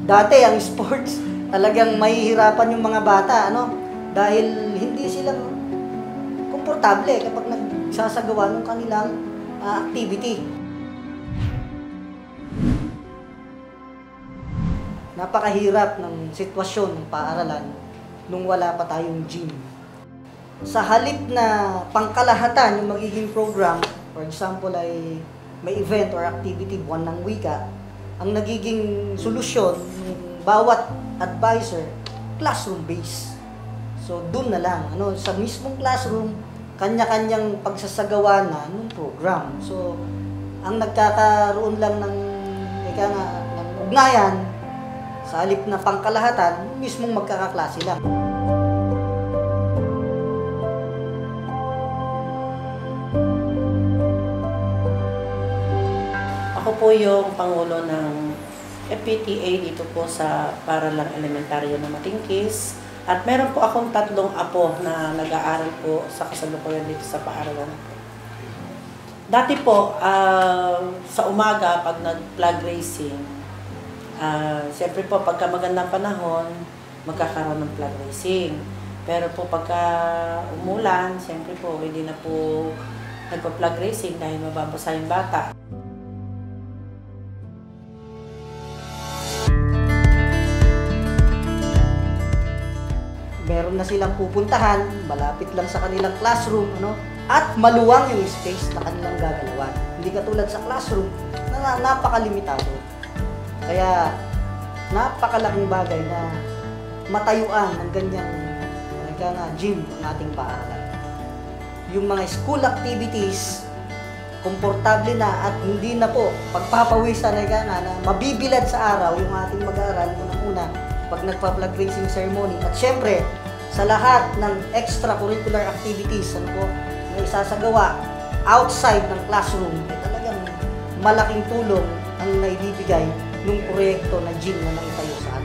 Dati ang sports, talagang mahihirapan yung mga bata, ano? Dahil hindi sila komportable kapag nagsasagawa ng kanilang activity. Napakahirap ng sitwasyon ng paaralan nung wala pa tayong gym. Sa halip na pangkalahatan yung magiging program, for example ay may event or activity, buwan ng wika, ang nagiging solusyon ng bawat advisor, classroom-based. So, dun na lang, sa mismong classroom, kanya-kanyang pagsasagawa na ng program. So, ang nagkakaroon lang ng ugnayan, sa halip na pangkalahatan, mismong magkakaklase lang. Ako po yung Pangulo ng FPTA dito po sa Paaralang Elementaryo na Matingkis. At meron po akong 3 apo na nag-aaral po sa kasalukuyan dito sa paaralan. Dati po, sa umaga pag nag-flag racing, siyempre po pagka magandang panahon, magkakaroon ng flag racing. Pero po pagka umulan, siyempre po hindi na po nagpa-flag racing dahil mababasa yung bata. Meron na silang pupuntahan, malapit lang sa kanilang classroom, at maluwang yung space na kanilang gagalawan. Hindi katulad sa classroom na napakalimitado. Kaya napakalaking bagay na matayuan ng ganyang gym ng ating paaralan. Yung mga school activities, komportable na at hindi na po pagpapawisan na mabibilad sa araw yung ating mag-aaral unang-una pag nagpa-flag racing ceremony. At syempre, sa lahat ng extracurricular activities na isasagawa outside ng classroom, talagang malaking tulong ang naibibigay ng proyekto na gym na naitayo sa